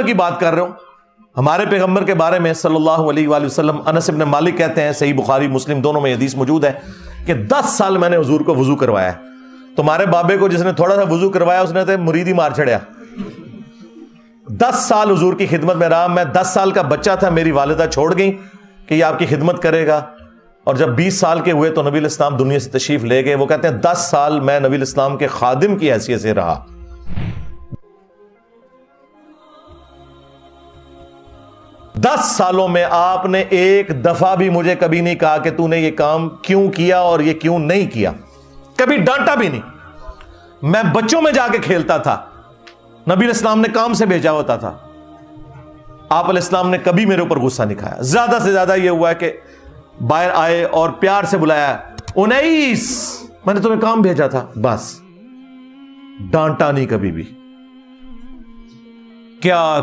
کی بات کر رہے ہو. ہمارے پیغمبر کے بارے میں صلی اللہ علیہ وآلہ وسلم انس بن مالک کہتے ہیں, صحیح بخاری مسلم دونوں میں حدیث موجود ہے, کہ 10 سال میں نے حضور کو وضو کروایا. تمہارے بابے کو جس نے تھوڑا سا وضو کروایا اس نے تو مرید ہی مار چھڑیا. 10 سال حضور کی خدمت میں رہا. میں 10 سال کا بچہ تھا, میری والدہ چھوڑ گئی کہ یہ آپ کی خدمت کرے گا, اور جب 20 سال کے ہوئے تو نبی الاسلام دنیا سے تشریف لے گئے. وہ کہتے ہیں 10 سال میں نبی الاسلام کے خادم کی حیثیت سے رہا. 10 سالوں میں آپ نے ایک دفعہ بھی مجھے کبھی نہیں کہا کہ تو نے یہ کام کیوں کیا اور یہ کیوں نہیں کیا. کبھی ڈانٹا بھی نہیں. میں بچوں میں جا کے کھیلتا تھا, نبی الاسلام نے کام سے بھیجا ہوتا تھا. آپ علیہ السلام نے کبھی میرے اوپر غصہ نہیں کھایا. زیادہ سے زیادہ یہ ہوا ہے کہ باہر آئے اور پیار سے بلایا, 19 میں نے تمہیں کام بھیجا تھا, بس. ڈانٹا نہیں کبھی بھی. کیا